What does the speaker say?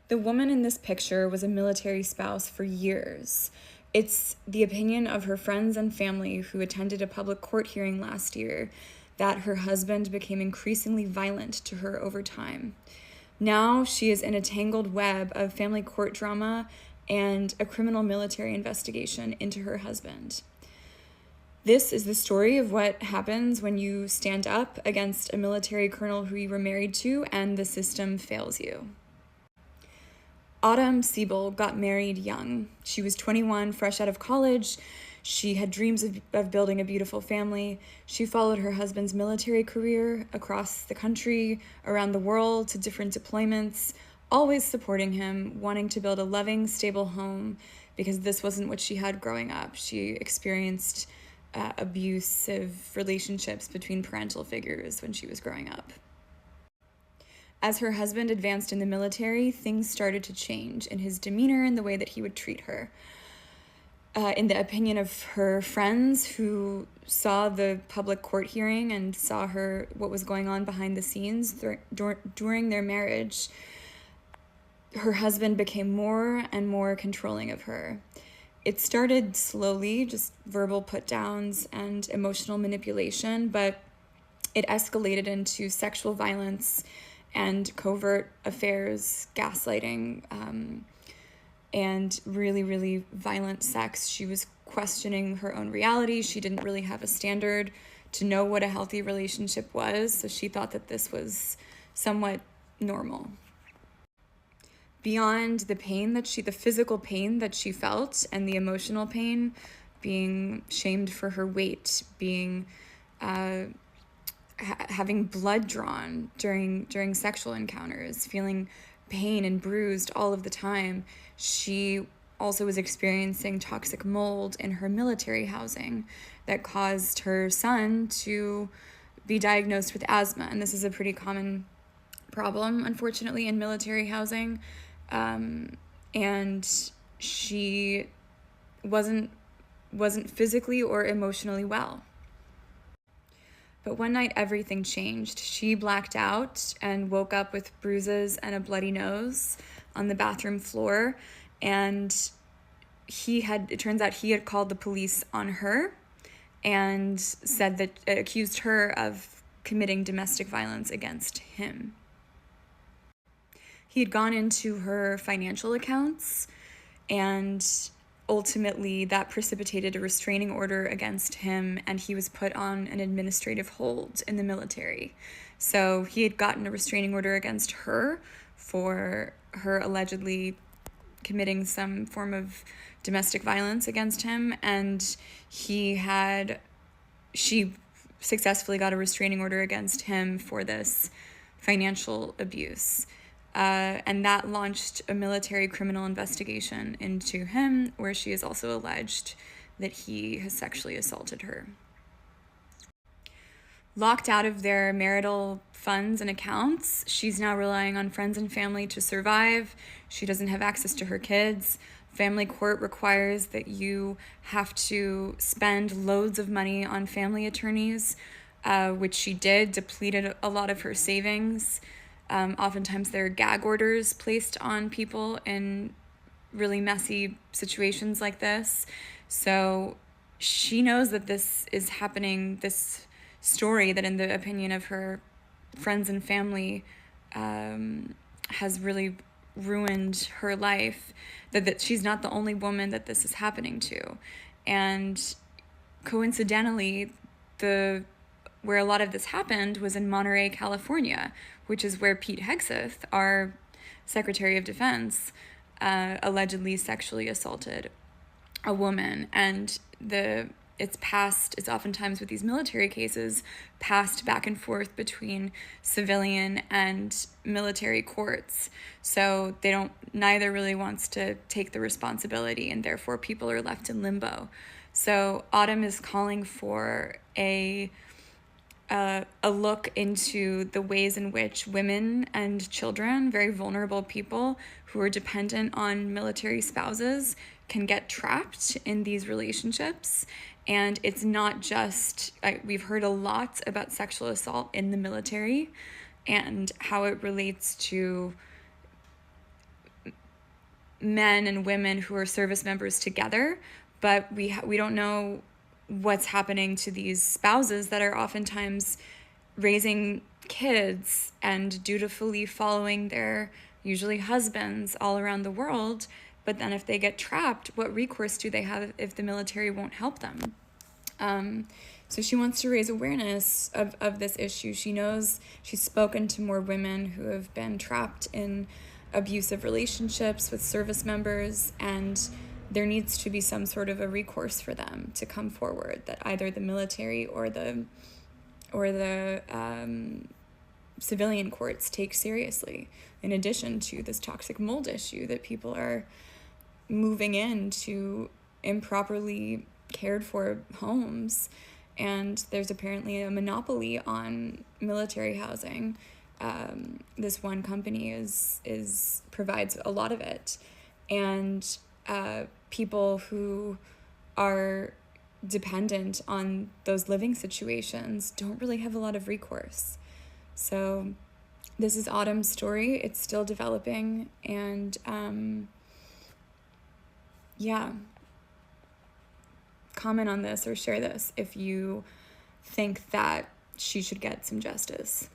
The woman in this picture was a military spouse for years. It's the opinion of her friends and family who attended a public court hearing last year that her husband became increasingly violent to her over time. Now she is in a tangled web of family court drama and a criminal military investigation into her husband. This is the story of what happens when you stand up against a military colonel who you were married to and the system fails you. Autumn Siebel got married young. She was 21, fresh out of college. She had dreams of building a beautiful family. She followed her husband's military career across the country, around the world, to different deployments, always supporting him, wanting to build a loving, stable home, because this wasn't what she had growing up. She experienced abusive relationships between parental figures when she was growing up. As her husband advanced in the military, things started to change in his demeanor and the way that he would treat her. In the opinion of her friends who saw the public court hearing and saw what was going on behind the scenes during their marriage, her husband became more and more controlling of her. It started slowly, just verbal put-downs and emotional manipulation, but it escalated into sexual violence and covert affairs, gaslighting, and really, really violent sex. She was questioning her own reality. She didn't really have a standard to know what a healthy relationship was, so she thought that this was somewhat normal. Beyond the physical pain that she felt and the emotional pain, being shamed for her weight, being having blood drawn during sexual encounters, feeling pain and bruised all of the time, she also was experiencing toxic mold in her military housing that caused her son to be diagnosed with asthma. And this is a pretty common problem, unfortunately, in military housing. And she wasn't physically or emotionally well. But one night everything changed. She blacked out and woke up with bruises and a bloody nose on the bathroom floor. And it turns out he had called the police on her and accused her of committing domestic violence against him. He had gone into her financial accounts, and ultimately that precipitated a restraining order against him, and he was put on an administrative hold in the military. So he had gotten a restraining order against her for her allegedly committing some form of domestic violence against him, and she successfully got a restraining order against him for this financial abuse. And that launched a military criminal investigation into him, where she is also alleged that he has sexually assaulted her. Locked out of their marital funds and accounts, she's now relying on friends and family to survive. She doesn't have access to her kids. Family court requires that you have to spend loads of money on family attorneys, which she did, depleted a lot of her savings. Oftentimes there are gag orders placed on people in really messy situations like this. So she knows that this is happening, this story that in the opinion of her friends and family has really ruined her life, that she's not the only woman that this is happening to. And coincidentally, where a lot of this happened was in Monterey, California, which is where Pete Hegseth, our Secretary of Defense, allegedly sexually assaulted a woman. And it's oftentimes with these military cases passed back and forth between civilian and military courts. So neither really wants to take the responsibility, and therefore people are left in limbo. So Autumn is calling for a look into the ways in which women and children, very vulnerable people who are dependent on military spouses, can get trapped in these relationships. And it's not just, we've heard a lot about sexual assault in the military and how it relates to men and women who are service members together, but we don't know what's happening to these spouses that are oftentimes raising kids and dutifully following their usually husbands all around the world. But then if they get trapped, what recourse do they have if the military won't help them? So she wants to raise awareness of this issue. She knows she's spoken to more women who have been trapped in abusive relationships with service members, and there needs to be some sort of a recourse for them to come forward that either the military or the civilian courts take seriously, in addition to this toxic mold issue that people are moving into improperly cared for homes. And there's apparently a monopoly on military housing. This one company provides a lot of it, and people who are dependent on those living situations don't really have a lot of recourse. So this is Autumn's story. It's still developing, and comment on this or share this if you think that she should get some justice.